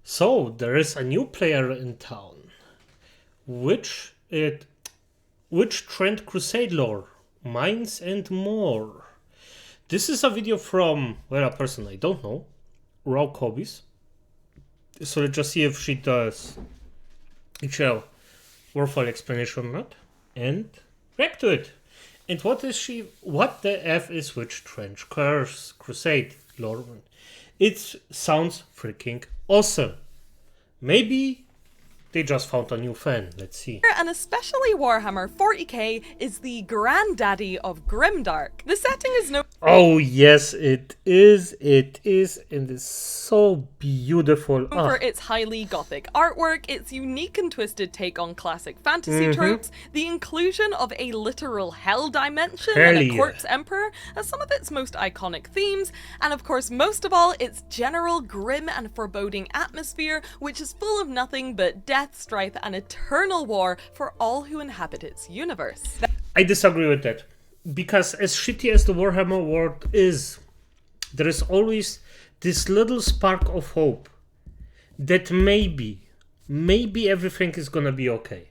So there is a new player in town. Which trend Crusade lore, mines and more. This is a video from a person I don't know, Raw Hobbies. So let's just see if she does a worthwhile explanation or not, and back to it. And what the F is which trench Crusade lore? It sounds freaking awesome. Maybe they just found a new fan. Let's see. And especially Warhammer 40k is the granddaddy of Grimdark. The setting is no... Oh yes, it is. It is, and it's so beautiful. For its highly gothic artwork, its unique and twisted take on classic fantasy tropes, the inclusion of a literal hell dimension and a corpse emperor as some of its most iconic themes, and of course most of all, its general grim and foreboding atmosphere, which is full of nothing but death, strife, and eternal war for all who inhabit its universe. I disagree with that, because as shitty as the Warhammer world is, there is always this little spark of hope that maybe everything is gonna be okay.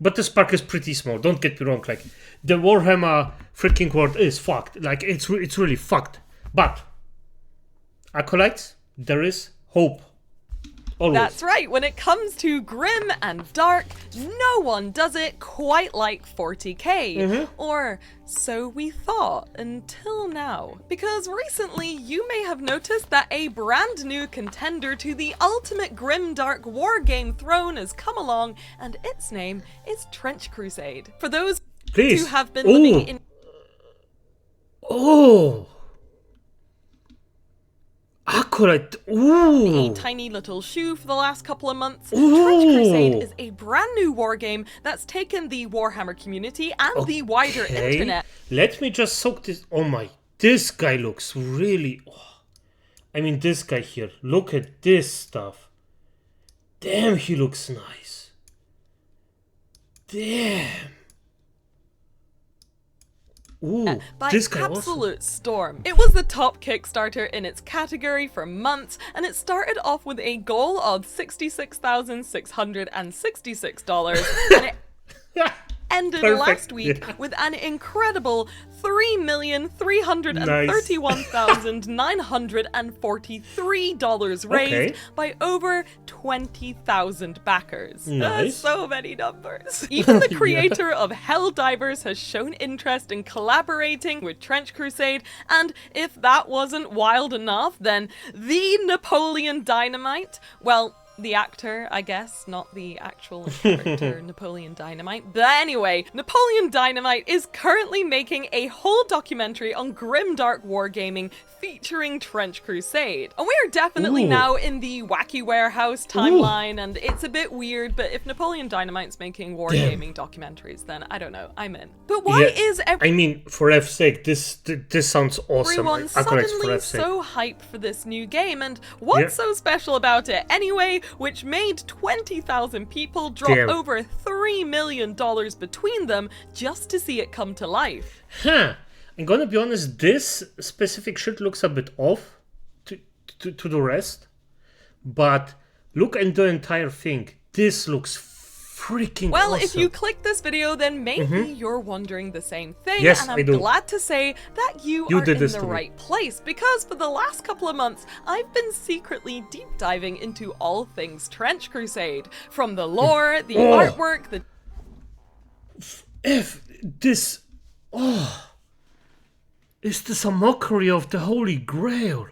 But the spark is pretty small, don't get me wrong, like, the Warhammer freaking world is fucked, like, it's really fucked. But, acolytes, there is hope. Always. That's right, when it comes to grim and dark, no one does it quite like 40k. Or so we thought until now. Because recently you may have noticed that a brand new contender to the ultimate grimdark wargame throne has come along, and its name is Trench Crusade. For those who have been living in... Accurate. A tiny little shoe for the last couple of months. Trench Crusade is a brand new wargame that's taken the Warhammer community and the wider internet. Let me just soak this. Oh my, this guy looks really... I mean, this guy here. Look at this stuff. Damn, he looks nice. Damn. By this guy absolute storm. It was the top Kickstarter in its category for months, and it started off with a goal of $66,666, and it ended last week with an incredible $3,331,943 raised by over 20,000 backers. Nice. So many numbers. Even the creator of Helldivers has shown interest in collaborating with Trench Crusade, and if that wasn't wild enough, then the Napoleon Dynamite, well, the actor, I guess, not the actual character Napoleon Dynamite. But anyway, Napoleon Dynamite is currently making a whole documentary on grimdark wargaming featuring Trench Crusade. And we're definitely now in the Wacky Warehouse timeline, and it's a bit weird, but if Napoleon Dynamite's making wargaming documentaries, then I don't know, I'm in. But why is I mean, for F's sake, this sounds awesome. Everyone's suddenly so hyped for this new game, and what's so special about it anyway, which made 20,000 people drop over $3 million between them just to see it come to life. I'm gonna be honest, this specific shit looks a bit off to the rest, but look at the entire thing. This looks freaking awesome. If you click this video, then maybe you're wondering the same thing, yes, and I'm glad to say that you are in the right place, because for the last couple of months, I've been secretly deep diving into all things Trench Crusade. From the lore, the artwork, the... Is this a mockery of the Holy Grail?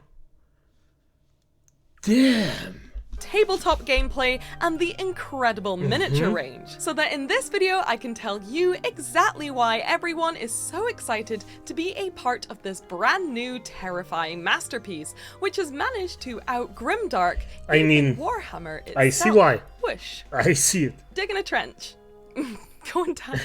Damn. Tabletop gameplay, and the incredible miniature range. So that in this video I can tell you exactly why everyone is so excited to be a part of this brand new terrifying masterpiece, which has managed to out-grimdark Warhammer itself. I see why. Whoosh. I see it. Digging a trench. Going down.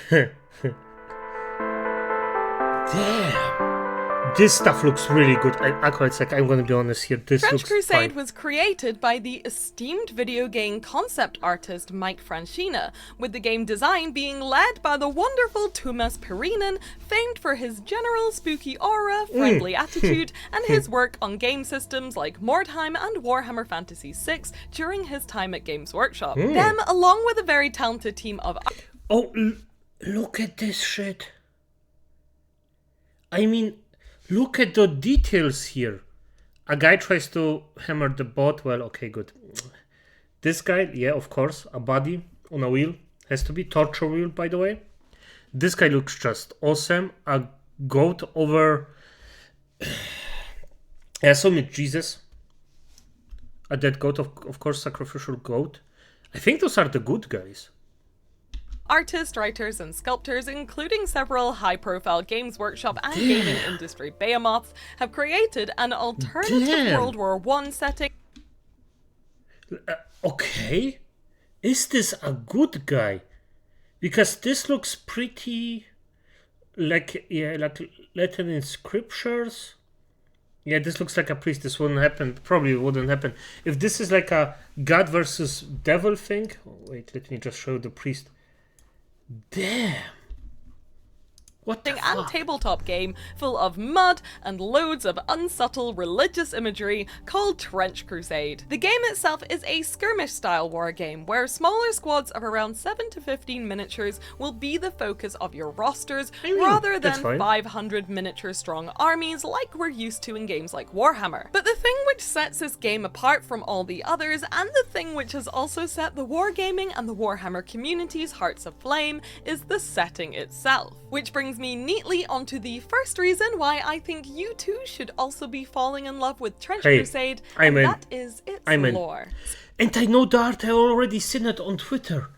Damn. This stuff looks really good. It's like, I'm gonna be honest here. This Trench looks Crusade fine. was created by the esteemed video game concept artist Mike Francina, with the game design being led by the wonderful Tuomas Pirinen, famed for his general spooky aura, friendly attitude, and his work on game systems like Mordheim and Warhammer Fantasy VI during his time at Games Workshop. Them, along with a very talented team of... Oh, look at this shit. I mean, look at the details here. A guy tries to hammer the bot. Well, okay, good. This guy, yeah, of course, a body on a wheel. Has to be torture wheel, by the way. This guy looks just awesome. A goat over... I saw me Jesus. A dead goat, of course, sacrificial goat. I think those are the good guys. Artists, writers, and sculptors, including several high-profile Games Workshop and gaming industry behemoths, have created an alternative World War I setting. Okay, is this a good guy? Because this looks pretty like, yeah, like Latin in scriptures. Yeah, this looks like a priest. This wouldn't happen. Probably wouldn't happen. If this is like a God versus devil thing. Oh, wait, let me just show the priest. Damn. What the And fuck? tabletop game full of mud and loads of unsubtle religious imagery called Trench Crusade. The game itself is a skirmish-style war game where smaller squads of around 7 to 15 miniatures will be the focus of your rosters, rather that's than fine. 500 miniature-strong armies like we're used to in games like Warhammer. But the thing which sets this game apart from all the others, and the thing which has also set the wargaming and the Warhammer community's hearts aflame, is the setting itself. Which brings me neatly onto the first reason why I think you too should also be falling in love with Trench Crusade, and that is its lore. And I know the art, I already seen it on Twitter.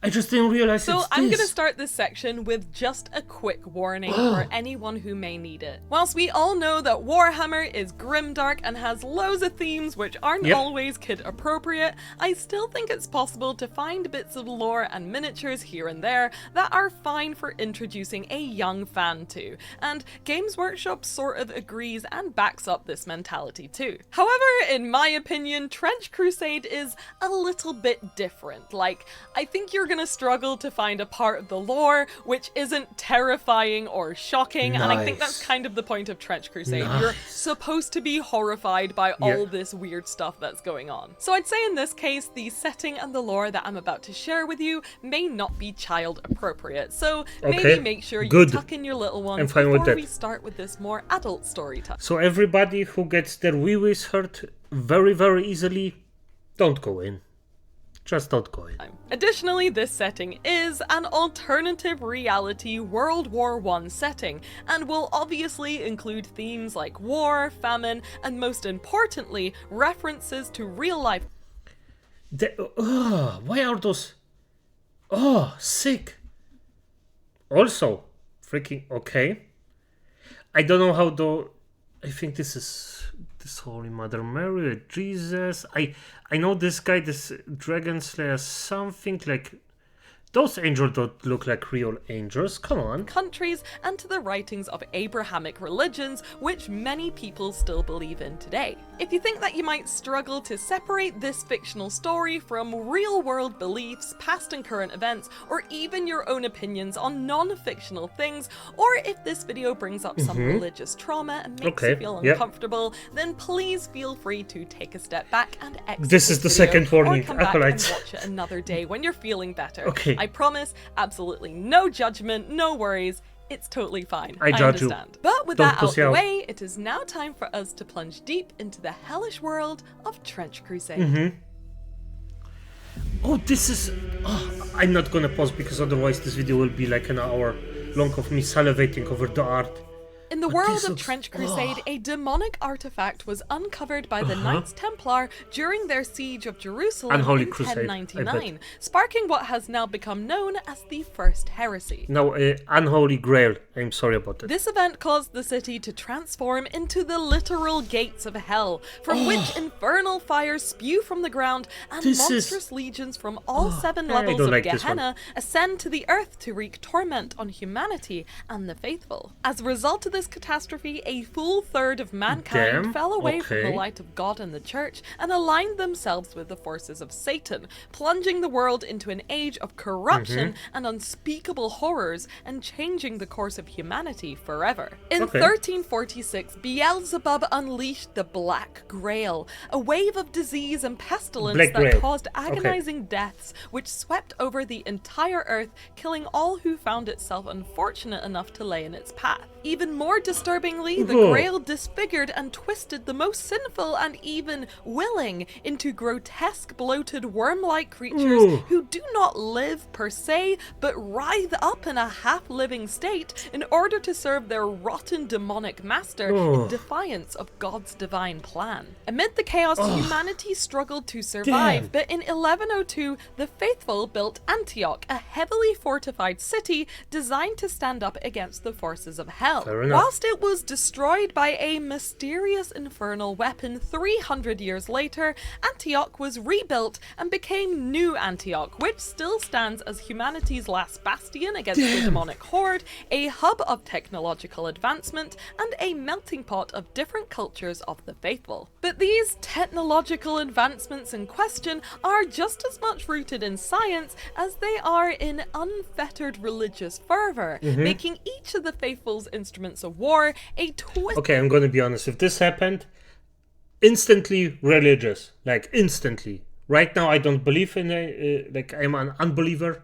I just didn't realize So it's I'm this. going to start this section with just a quick warning for anyone who may need it. Whilst we all know that Warhammer is grimdark and has loads of themes which aren't always kid appropriate, I still think it's possible to find bits of lore and miniatures here and there that are fine for introducing a young fan to, and Games Workshop sort of agrees and backs up this mentality too. However, in my opinion, Trench Crusade is a little bit different. Like, I think you're gonna struggle to find a part of the lore which isn't terrifying or shocking, and I think that's kind of the point of Trench Crusade. You're supposed to be horrified by all this weird stuff that's going on. So I'd say in this case, the setting and the lore that I'm about to share with you may not be child appropriate, so maybe make sure you tuck in your little ones before we start with this more adult story time. So everybody who gets their wee-wees hurt very, very easily, don't go in. Just don't go in. Additionally, this setting is an alternative reality World War I setting, and will obviously include themes like war, famine, and most importantly, references to real life. Why are those... Oh, sick. Also, freaking okay. I don't know how the... I think this is... This Holy Mother Mary, Jesus. I know this guy, this Dragon Slayer, something like... Those angels don't look like real angels, come on. Countries and to the writings of Abrahamic religions, which many people still believe in today. If you think that you might struggle to separate this fictional story from real-world beliefs, past and current events, or even your own opinions on non-fictional things, or if this video brings up some religious trauma and makes you feel uncomfortable, then please feel free to take a step back and exit this is the video, second warning, or come back and acolytes. watch it another day when you're feeling better. Okay. I promise, absolutely no judgment, no worries. It's totally fine. I judge you. understand. But with Don't that out pussy the out. way, it is now time for us to plunge deep into the hellish world of Trench Crusade. Oh, this is... Oh, I'm not gonna pause because otherwise this video will be like an hour long of me salivating over the art. In the world of Trench Crusade, a demonic artifact was uncovered by the Knights Templar during their siege of Jerusalem Unholy in Crusade, 1099, sparking what has now become known as the First Heresy. No, Unholy Grail. I'm sorry about that. This event caused the city to transform into the literal gates of hell, from which infernal fires spew from the ground, and monstrous legions from all 7 levels of Gehenna ascend to the earth to wreak torment on humanity and the faithful. As a result of this this catastrophe, a full third of mankind fell away from the light of God and the Church and aligned themselves with the forces of Satan, plunging the world into an age of corruption and unspeakable horrors and changing the course of humanity forever. In 1346, Beelzebub unleashed the Black Grail, a wave of disease and pestilence that caused agonizing deaths which swept over the entire earth, killing all who found itself unfortunate enough to lay in its path. Even more disturbingly, the Grail disfigured and twisted the most sinful and even willing into grotesque, bloated, worm-like creatures who do not live per se, but writhe up in a half-living state in order to serve their rotten demonic master in defiance of God's divine plan. Amid the chaos, humanity struggled to survive, but in 1102, the faithful built Antioch, a heavily fortified city designed to stand up against the forces of hell. Whilst it was destroyed by a mysterious infernal weapon 300 years later, Antioch was rebuilt and became New Antioch, which still stands as humanity's last bastion against the demonic horde, a hub of technological advancement, and a melting pot of different cultures of the faithful. But these technological advancements in question are just as much rooted in science as they are in unfettered religious fervor, making each of the faithful's instruments of war a twist. Okay, I'm gonna be honest. If this happened, instantly religious, like instantly. Right now, I don't believe in like I'm an unbeliever.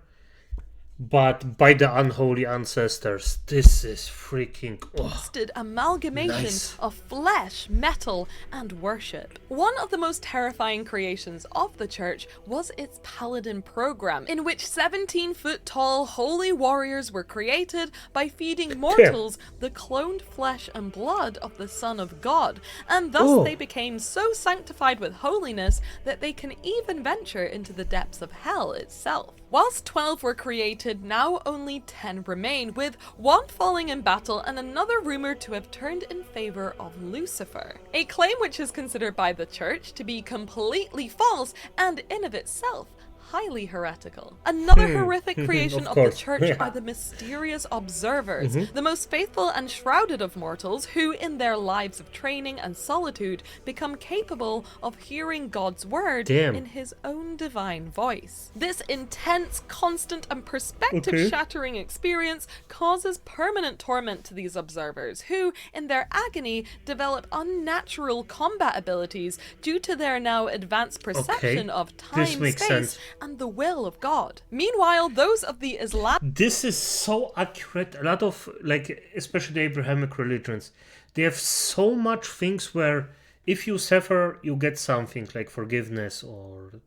But by the unholy ancestors, this is freaking twisted amalgamation of flesh, metal, and worship. One of the most terrifying creations of the church was its paladin program, in which 17-foot-tall holy warriors were created by feeding mortals the cloned flesh and blood of the Son of God, and thus they became so sanctified with holiness that they can even venture into the depths of hell itself. Whilst 12 were created, now only 10 remain, with one falling in battle and another rumoured to have turned in favour of Lucifer. A claim which is considered by the church to be completely false and in of itself highly heretical. Another horrific creation of the church are the mysterious observers, the most faithful and shrouded of mortals who, in their lives of training and solitude, become capable of hearing God's word in his own divine voice. This intense, constant, and perspective-shattering experience causes permanent torment to these observers, who, in their agony, develop unnatural combat abilities due to their now advanced perception of time, space, and the will of God. Meanwhile, those of the Islam... This is so accurate. A lot of, like, especially the Abrahamic religions, they have so much things where if you suffer, you get something like forgiveness or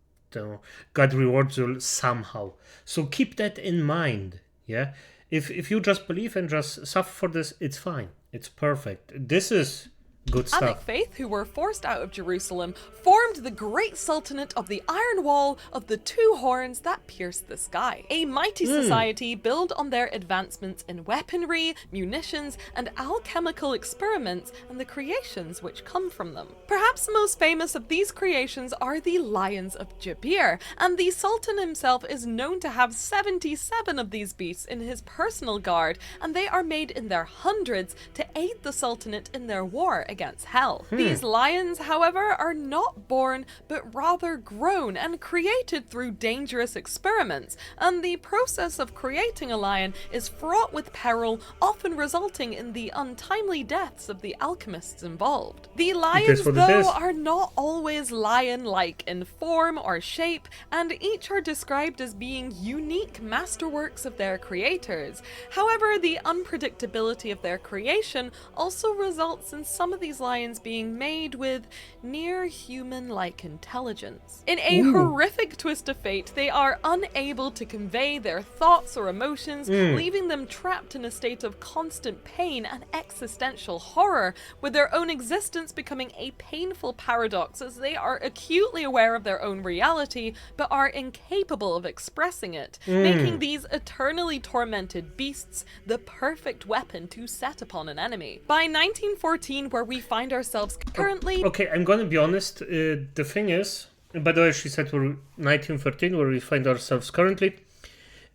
God rewards you somehow. So keep that in mind, yeah? If you just believe and just suffer for this, it's fine. It's perfect. This is... good stuff. Faith, who were forced out of Jerusalem, formed the great sultanate of the Iron Wall of the Two Horns that pierced the sky. A mighty society built on their advancements in weaponry, munitions, and alchemical experiments and the creations which come from them. Perhaps the most famous of these creations are the Lions of Jabir, and the Sultan himself is known to have 77 of these beasts in his personal guard, and they are made in their hundreds to aid the Sultanate in their war against hell. These lions, however, are not born, but rather grown and created through dangerous experiments, and the process of creating a lion is fraught with peril, often resulting in the untimely deaths of the alchemists involved. The lions, though, are not always lion-like in form or shape, and each are described as being unique masterworks of their creators. However, the unpredictability of their creation also results in some of these lions being made with near human-like intelligence. In a horrific twist of fate, they are unable to convey their thoughts or emotions, leaving them trapped in a state of constant pain and existential horror, with their own existence becoming a painful paradox as they are acutely aware of their own reality, but are incapable of expressing it, making these eternally tormented beasts the perfect weapon to set upon an enemy. By 1914, where we find ourselves currently... Okay, I'm gonna be honest, the thing is, by the way, she said we're 1913, where we find ourselves currently.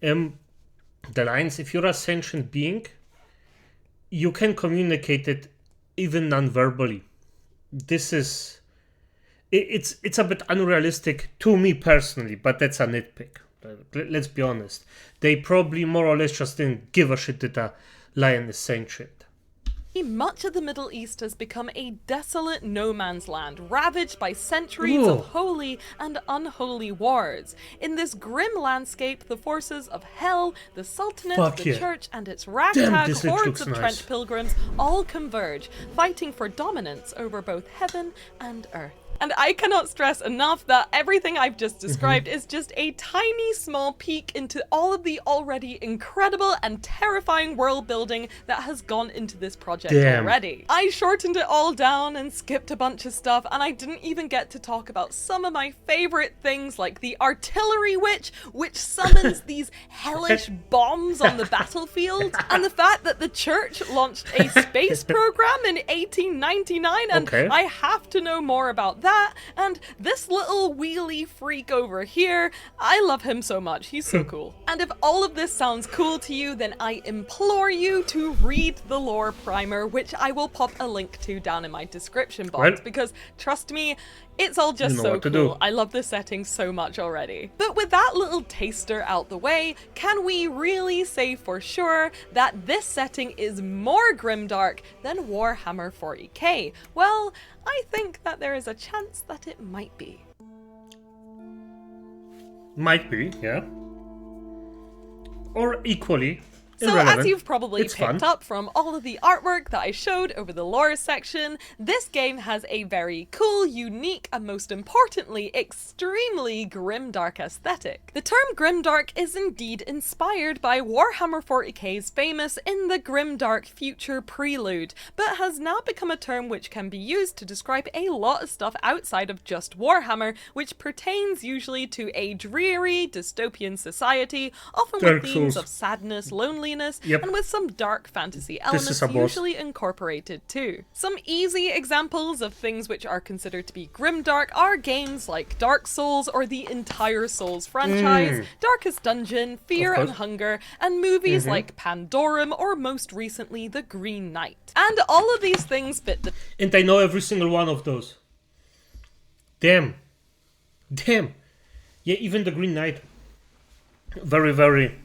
The lines, if you're a sentient being, you can communicate it even non-verbally. This is... It's a bit unrealistic to me personally, but that's a nitpick. Let's be honest. They probably more or less just didn't give a shit that a lion is saying shit. Much of the Middle East has become a desolate no man's land, ravaged by centuries Ooh. of holy and unholy wars. In this grim landscape, the forces of hell, the Sultanate, the church, and its ragtag hordes of trench pilgrims all converge, fighting for dominance over both heaven and earth. And I cannot stress enough that everything I've just described is just a tiny small peek into all of the already incredible and terrifying world building that has gone into this project already. I shortened it all down and skipped a bunch of stuff, and I didn't even get to talk about some of my favorite things like the artillery witch, which summons these hellish bombs on the battlefield, and the fact that the church launched a space program in 1899, and I have to know more about that. And this little wheelie freak over here, I love him so much. He's so cool. And if all of this sounds cool to you, then I implore you to read the lore primer, which I will pop a link to down in my description box, because trust me, it's all just so cool. I love the setting so much already. But with that little taster out the way, can we really say for sure that this setting is more grimdark than Warhammer 40k? Well, I think that there is a chance that it might be. Might be, yeah. Or equally So as you've probably picked up from all of the artwork that I showed over the lore section, this game has a very cool, unique, and most importantly, extremely grimdark aesthetic. The term grimdark is indeed inspired by Warhammer 40k's famous In the Grimdark Future prelude, but has now become a term which can be used to describe a lot of stuff outside of just Warhammer, which pertains usually to a dreary, dystopian society, often with themes of sadness, loneliness, and with some dark fantasy elements usually incorporated too. Some easy examples of things which are considered to be grimdark are games like Dark Souls or the entire Souls franchise, Darkest Dungeon, Fear and Hunger, and movies like Pandorum or most recently The Green Knight. And all of these things fit the... And I know every single one of those. Damn. Yeah, even The Green Knight. Very, very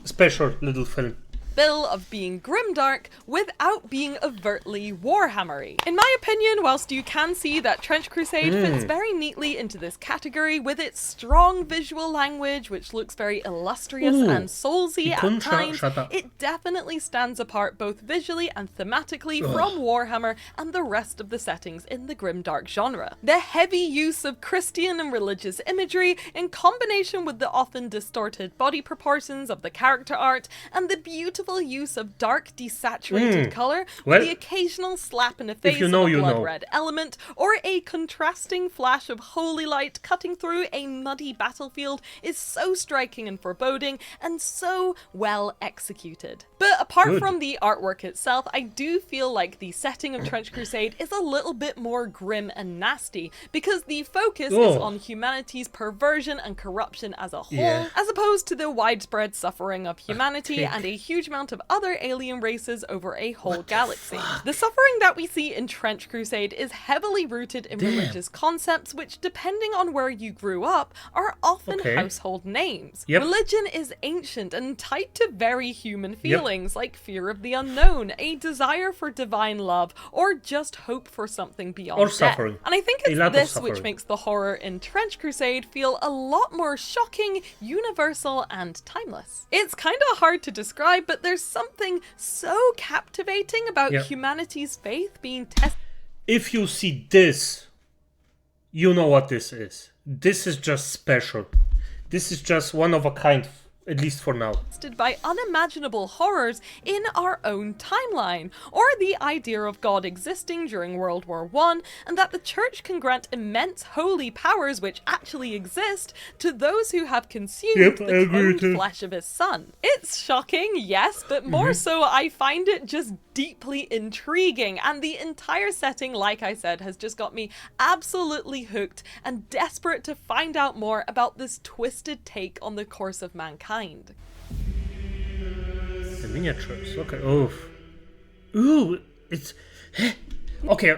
special little film. Bill of being grimdark without being overtly Warhammery. In my opinion, whilst you can see that Trench Crusade fits very neatly into this category with its strong visual language, which looks very illustrious and soulsy at times, it definitely stands apart both visually and thematically from Warhammer and the rest of the settings in the grimdark genre. The heavy use of Christian and religious imagery in combination with the often distorted body proportions of the character art and the beautiful use of dark desaturated color with the occasional slap in the face of a blood red element or a contrasting flash of holy light cutting through a muddy battlefield is so striking and foreboding and so well executed. But apart from the artwork itself, I do feel like the setting of Trench Crusade is a little bit more grim and nasty because the focus is on humanity's perversion and corruption as a whole, as opposed to the widespread suffering of humanity and a huge amount of other alien races over a whole galaxy. The suffering that we see in Trench Crusade is heavily rooted in religious concepts which, depending on where you grew up, are often household names. Religion is ancient and tied to very human feelings like fear of the unknown, a desire for divine love, or just hope for something beyond death. And I think it's this which makes the horror in Trench Crusade feel a lot more shocking, universal, and timeless. It's kind of hard to describe, but there's something so captivating about humanity's faith being tested. If you see this, you know what this is. This is just special. This is just one of a kind, at least for now. By unimaginable horrors in our own timeline, or the idea of God existing during World War I, and that the church can grant immense holy powers which actually exist to those who have consumed the cloned flesh of his son. It's shocking, yes, but more so I find it just deeply intriguing, and the entire setting, like I said, has just got me absolutely hooked and desperate to find out more about this twisted take on the course of mankind. The miniatures, okay, oof. Ooh, it's... Okay.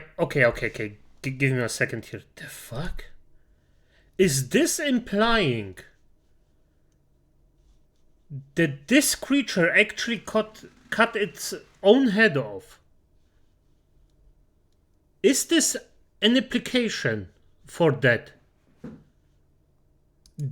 Give me a second here. The fuck? Is this implying that this creature actually cut its own head off? Is this an implication for that?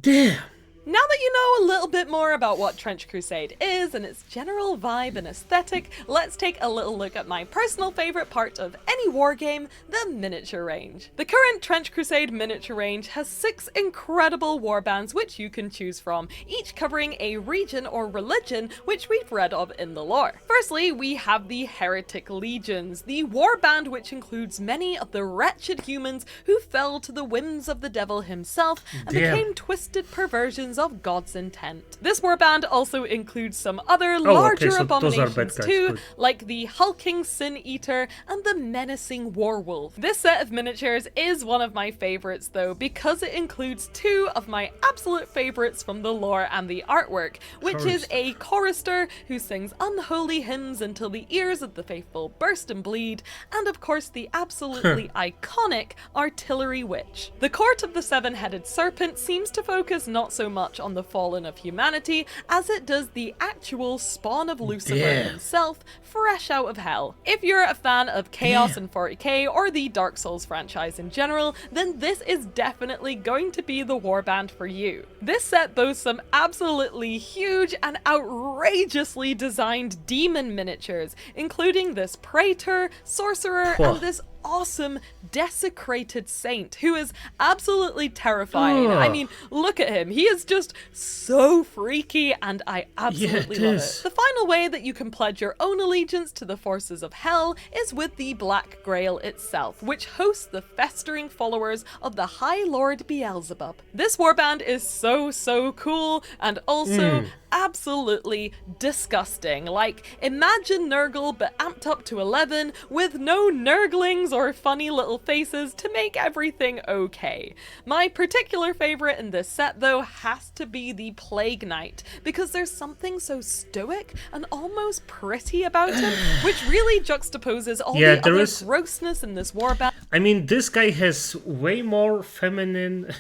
Damn. Now that you know a little bit more about what Trench Crusade is and its general vibe and aesthetic, let's take a little look at my personal favourite part of any wargame, the miniature range. The current Trench Crusade miniature range has 6 incredible warbands which you can choose from, each covering a region or religion which we've read of in the lore. Firstly, we have the Heretic Legions, the warband which includes many of the wretched humans who fell to the whims of the devil himself and became twisted perversions of God's intent. This warband also includes some other larger abominations too, like the hulking Sin Eater and the menacing Warwolf. This set of miniatures is one of my favorites though, because it includes 2 of my absolute favorites from the lore and the artwork, which is a chorister who sings unholy hymns until the ears of the faithful burst and bleed, and of course the absolutely iconic Artillery Witch. The Court of the Seven-Headed Serpent seems to focus not so much on the fallen of humanity as it does the actual spawn of Lucifer himself, fresh out of hell. If you're a fan of Chaos and 40k or the Dark Souls franchise in general, then this is definitely going to be the warband for you. This set boasts some absolutely huge and outrageously designed demon miniatures, including this Praetor, Sorcerer, and this awesome desecrated saint who is absolutely terrifying. I mean, look at him. He is just so freaky and I absolutely love it. The final way that you can pledge your own allegiance to the forces of hell is with the Black Grail itself, which hosts the festering followers of the High Lord Beelzebub. This warband is so cool and also absolutely disgusting. Like, imagine Nurgle but amped up to 11 with no Nurglings or funny little faces to make everything okay. My particular favorite in this set though has to be the Plague Knight, because there's something so stoic and almost pretty about him, which really juxtaposes all the other grossness in this warband. I mean, this guy has way more feminine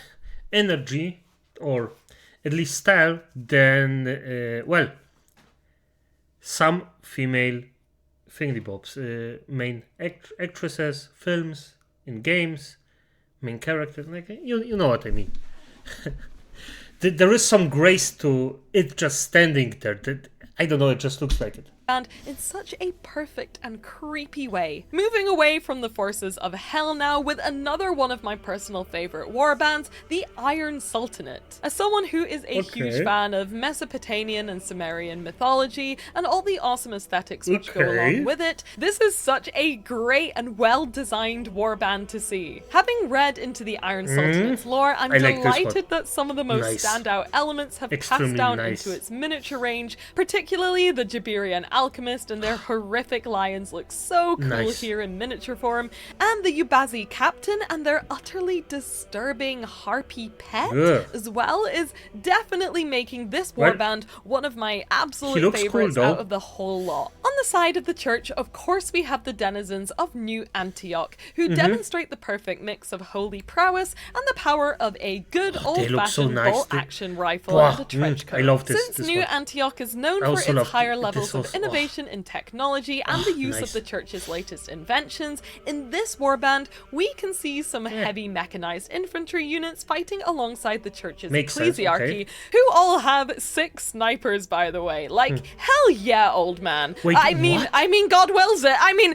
energy, or at least style, than, well, some female thingy-bobs, main actresses, films, in games, main characters, like, you know what I mean. There is some grace to it just standing there. That, I don't know, it just looks like it. And in such a perfect and creepy way. Moving away from the forces of hell now with another one of my personal favorite warbands, the Iron Sultanate. As someone who is a huge fan of Mesopotamian and Sumerian mythology and all the awesome aesthetics which go along with it, this is such a great and well-designed warband to see. Having read into the Iron Sultanate's lore, I'm delighted that some of the most standout elements have passed down into its miniature range, particularly the Jabirian Alchemist and their horrific lions look so cool here in miniature form, and the Yubazi Captain and their utterly disturbing harpy pet as well is definitely making this warband one of my absolute favorites out of the whole lot. On the side of the church, of course, we have the denizens of New Antioch, who demonstrate the perfect mix of holy prowess and the power of a good old-fashioned bolt-action rifle and a trench coat. I love this. Since New Antioch is known for its higher levels of innovation in technology and the use of the church's latest inventions, in this warband we can see some heavy mechanized infantry units fighting alongside the church's ecclesiarchy, who all have 6 snipers, by the way. Like, hell yeah, old man. Wait, I mean, God wills it. I mean,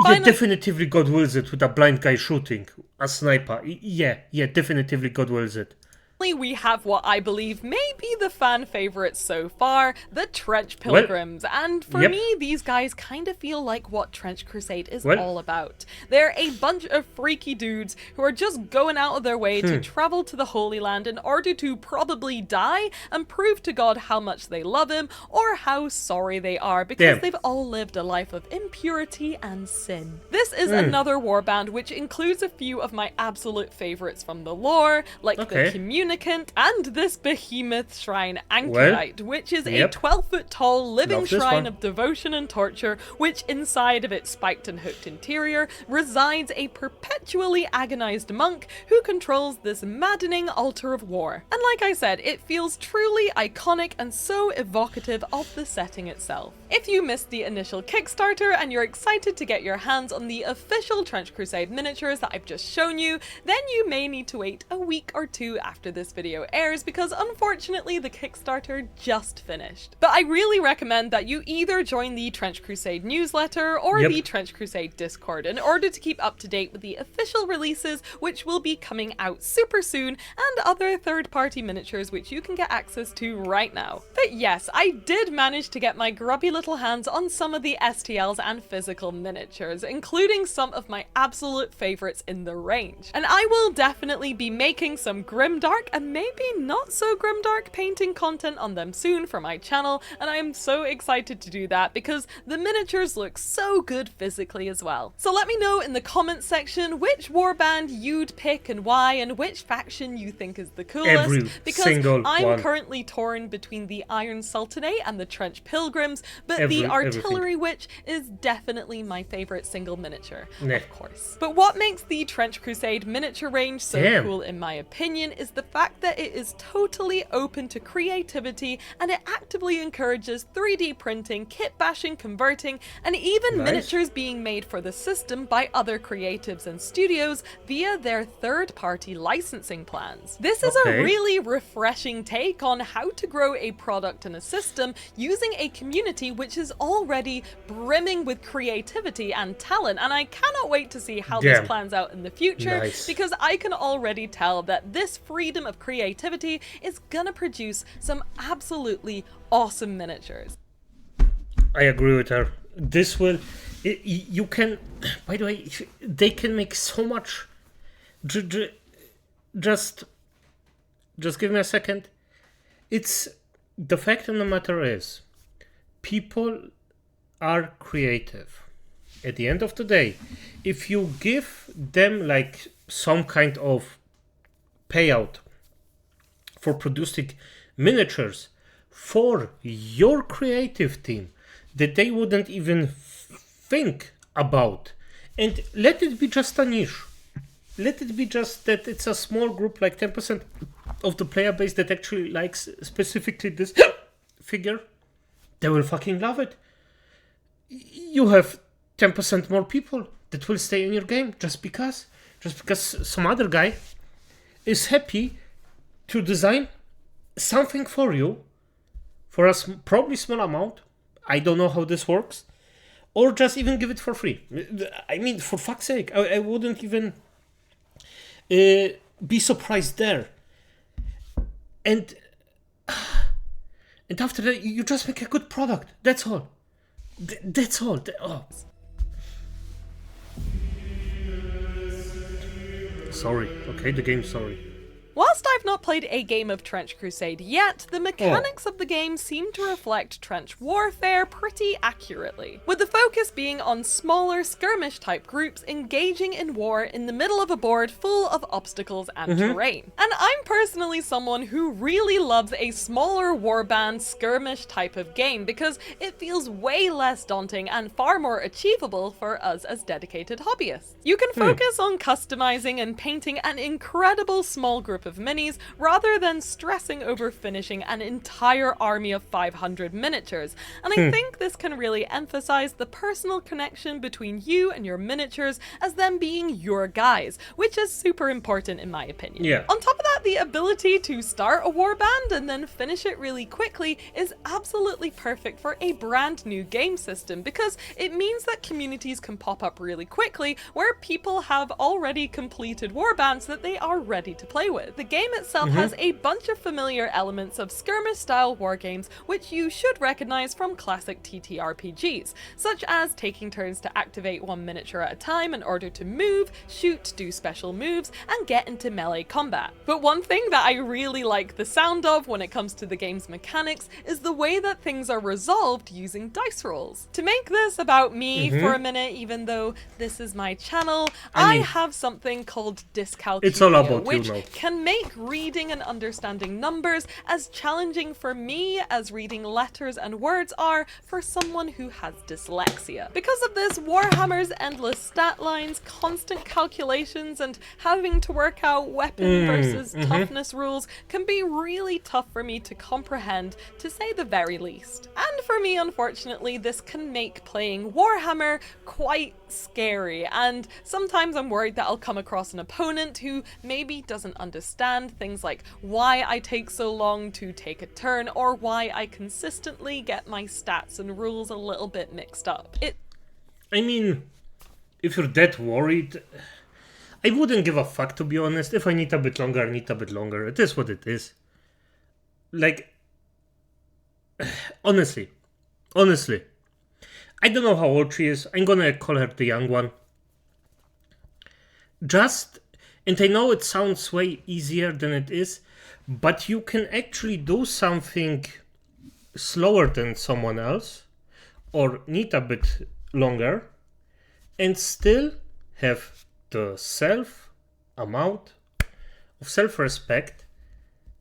yeah, definitively God wills it with a blind guy shooting a sniper. Yeah, definitively God wills it. We have what I believe may be the fan favorites so far, the Trench Pilgrims, and for me these guys kind of feel like what Trench Crusade is all about. They're a bunch of freaky dudes who are just going out of their way to travel to the Holy Land in order to probably die and prove to God how much they love him or how sorry they are because they've all lived a life of impurity and sin. This is another warband which includes a few of my absolute favorites from the lore, like the Communicant Significant, and this behemoth shrine Anchorite, which is a 12-foot tall living shrine of devotion and torture, which inside of its spiked and hooked interior resides a perpetually agonized monk who controls this maddening altar of war. And like I said, it feels truly iconic and so evocative of the setting itself. If you missed the initial Kickstarter and you're excited to get your hands on the official Trench Crusade miniatures that I've just shown you, then you may need to wait a week or two after this video airs, because unfortunately the Kickstarter just finished. But I really recommend that you either join the Trench Crusade newsletter or the Trench Crusade Discord in order to keep up to date with the official releases, which will be coming out super soon, and other third-party miniatures which you can get access to right now. But yes, I did manage to get my grubby little hands on some of the STLs and physical miniatures, including some of my absolute favorites in the range. And I will definitely be making some Grimdark and maybe not so Grimdark painting content on them soon for my channel, and I am so excited to do that because the miniatures look so good physically as well. So let me know in the comments section which warband you'd pick and why, and which faction you think is the coolest, because I'm currently torn between the Iron Sultanate and the Trench Pilgrims, but the Artillery Witch is definitely my favorite single miniature, of course. But what makes the Trench Crusade miniature range so cool in my opinion is the fact that it is totally open to creativity, and it actively encourages 3D printing, kit bashing, converting, and even miniatures being made for the system by other creatives and studios via their third-party licensing plans. This is a really refreshing take on how to grow a product and a system using a community which is already brimming with creativity and talent, and I cannot wait to see how this plans out in the future, because I can already tell that this freedom of creativity is gonna produce some absolutely awesome miniatures. I agree with her. This will... you can... By the way, they can make so much... Just give me a second. It's... The fact of the matter is, people are creative. At the end of the day, if you give them like some kind of payout for producing miniatures for your creative team that they wouldn't even think about, and let it be just a niche, let it be just that it's a small group, like 10% of the player base that actually likes specifically this figure, they will fucking love it. You have 10% more people that will stay in your game just because some other guy is happy to design something for you for a probably small amount. I don't know how this works, or just even give it for free. I mean, for fuck's sake, I wouldn't even be surprised there. And after that, you just make a good product. That's all. That's all. Sorry. Okay, the game's sorry. Whilst I've not played a game of Trench Crusade yet, the mechanics of the game seem to reflect trench warfare pretty accurately, with the focus being on smaller skirmish-type groups engaging in war in the middle of a board full of obstacles and terrain. And I'm personally someone who really loves a smaller warband skirmish type of game because it feels way less daunting and far more achievable for us as dedicated hobbyists. You can focus on customizing and painting an incredible small group of minis rather than stressing over finishing an entire army of 500 miniatures, and I think this can really emphasize the personal connection between you and your miniatures as them being your guys, which is super important in my opinion. On top of that, the ability to start a warband and then finish it really quickly is absolutely perfect for a brand new game system, because it means that communities can pop up really quickly where people have already completed warbands that they are ready to play with. The game itself has a bunch of familiar elements of skirmish-style wargames which you should recognize from classic TTRPGs, such as taking turns to activate one miniature at a time in order to move, shoot, do special moves, and get into melee combat. But one thing that I really like the sound of when it comes to the game's mechanics is the way that things are resolved using dice rolls. To make this about me for a minute, even though this is my channel, I have something called Dyscalculia, which can make reading and understanding numbers as challenging for me as reading letters and words are for someone who has dyslexia. Because of this, Warhammer's endless stat lines, constant calculations, and having to work out weapon versus toughness rules can be really tough for me to comprehend, to say the very least. And for me, unfortunately, this can make playing Warhammer quite scary, and sometimes I'm worried that I'll come across an opponent who maybe doesn't understand things like why I take so long to take a turn, or why I consistently get my stats and rules a little bit mixed up. I mean, if you're that worried, I wouldn't give a fuck, to be honest. If I need a bit longer, I need a bit longer. It is what it is. Like, honestly, I don't know how old she is. I'm gonna call her the young one. And I know it sounds way easier than it is, but you can actually do something slower than someone else, or need a bit longer, and still have the amount of self-respect,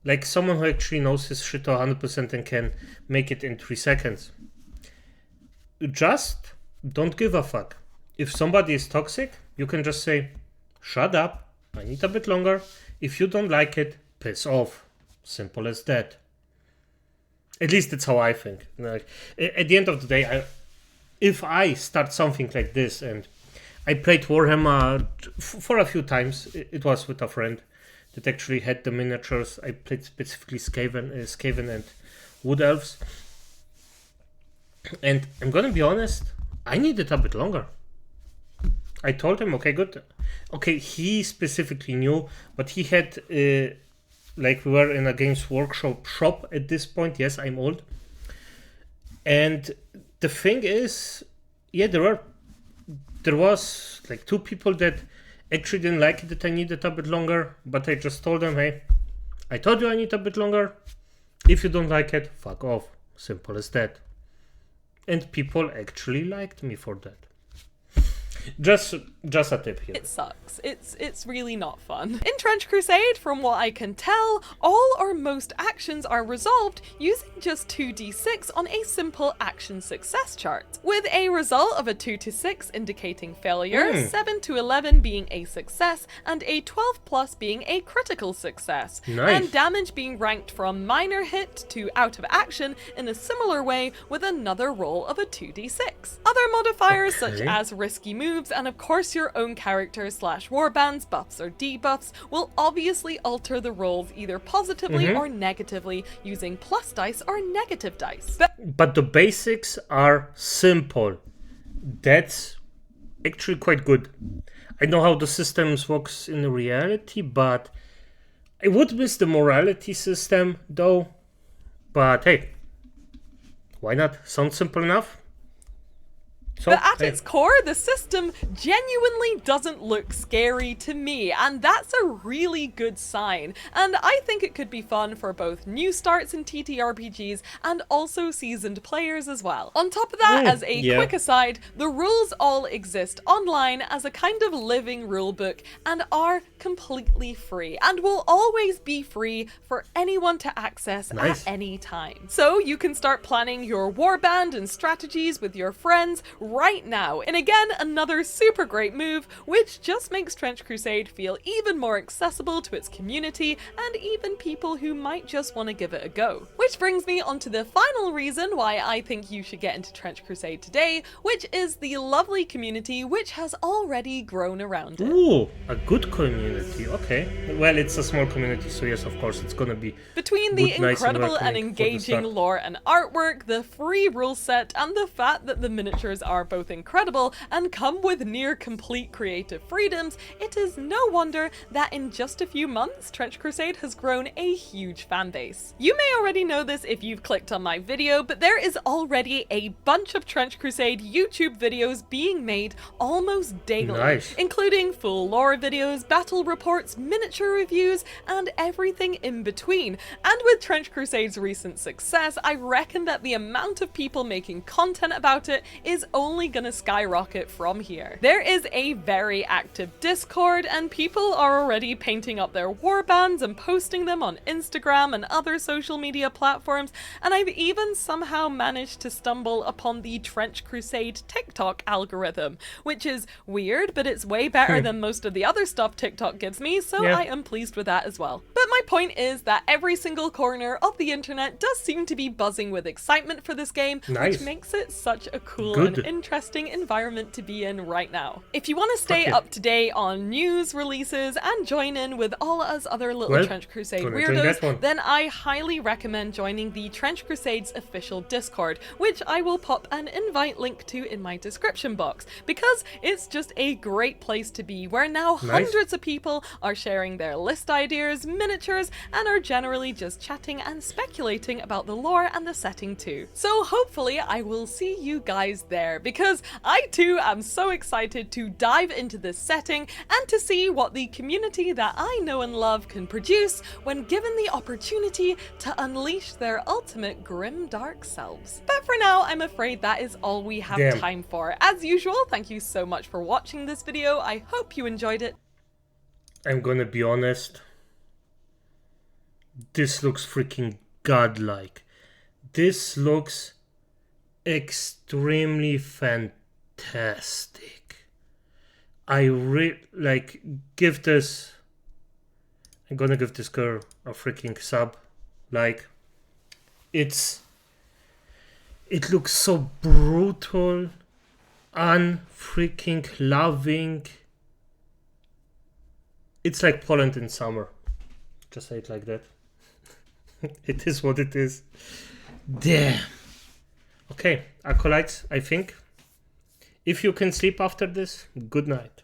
like someone who actually knows his shit 100% and can make it in 3 seconds. Just don't give a fuck. If somebody is toxic, you can just say, shut up, I need a bit longer. If you don't like it, piss off. Simple as that. At least that's how I think. Like, at the end of the day, if I start something like this, and I played Warhammer for a few times, it was with a friend that actually had the miniatures. I played specifically Skaven and Wood Elves. And I'm gonna be honest, I needed a bit longer. I told him, okay, good. Okay, he specifically knew, but he had, like, we were in a Games Workshop shop at this point. Yes, I'm old. And the thing is, yeah, there was like 2 people that actually didn't like it that I needed a bit longer, but I just told them, hey, I told you I need a bit longer. If you don't like it, fuck off. Simple as that. And people actually liked me for that. Just a tip here. It sucks. It's really not fun. In Trench Crusade, from what I can tell, all or most actions are resolved using just 2d6 on a simple action success chart, with a result of a 2 to 6 indicating failure, 7 to 11 being a success, and a 12 plus being a critical success. Nice. And damage being ranked from minor hit to out of action in a similar way, with another roll of a 2d6. Other modifiers such as risky moves and of course your own character / warbands buffs or debuffs will obviously alter the rolls either positively or negatively using plus dice or negative dice. But the basics are simple. That's actually quite good. I know how the systems works in reality, but I would miss the morality system though. But hey, why not? Sounds simple enough. So, but at its core, the system genuinely doesn't look scary to me, and that's a really good sign. And I think it could be fun for both new starts in TTRPGs and also seasoned players as well. On top of that, as a quick aside, the rules all exist online as a kind of living rulebook and are completely free, and will always be free for anyone to access at any time. So you can start planning your warband and strategies with your friends right now. And again, another super great move, which just makes Trench Crusade feel even more accessible to its community and even people who might just want to give it a go. Which brings me on to the final reason why I think you should get into Trench Crusade today, which is the lovely community which has already grown around it. Ooh, a good community. Okay. Well, it's a small community, so yes, of course, it's gonna be between the incredible and engaging lore and artwork, the free rule set, and the fact that the miniatures are both incredible and come with near complete creative freedoms, it is no wonder that in just a few months, Trench Crusade has grown a huge fan base. You may already know this if you've clicked on my video, but there is already a bunch of Trench Crusade YouTube videos being made almost daily, including full lore videos, battle reports, miniature reviews, and everything in between. And with Trench Crusade's recent success, I reckon that the amount of people making content about it is only only gonna skyrocket from here. There is a very active Discord, and people are already painting up their warbands and posting them on Instagram and other social media platforms, and I've even somehow managed to stumble upon the Trench Crusade TikTok algorithm, which is weird, but it's way better than most of the other stuff TikTok gives me, so Yeah. I am pleased with that as well. But my point is that every single corner of the internet does seem to be buzzing with excitement for this game, Nice. which makes it such a cool Good. and interesting environment to be in right now. If you want to stay Fuck yeah. up to date on news, releases, and join in with all us other little Well, Trench Crusade gonna join that one. weirdos, then I highly recommend joining the Trench Crusade's official Discord, which I will pop an invite link to in my description box, because it's just a great place to be, where now hundreds of people are sharing their list ideas, miniatures, and are generally just chatting and speculating about the lore and the setting too. So hopefully I will see you guys there, because I too am so excited to dive into this setting and to see what the community that I know and love can produce when given the opportunity to unleash their ultimate grimdark selves. But for now, I'm afraid that is all we have Damn. time for. As usual, thank you so much for watching this video. I hope you enjoyed it. I'm gonna be honest. This looks freaking godlike. This looks extremely fantastic. Give this. I'm gonna give this girl a freaking sub. Like, it looks so brutal, unfreaking loving. It's like Poland in summer. Just say it like that. It is what it is. Damn. Okay, acolytes, I think. If you can sleep after this, good night.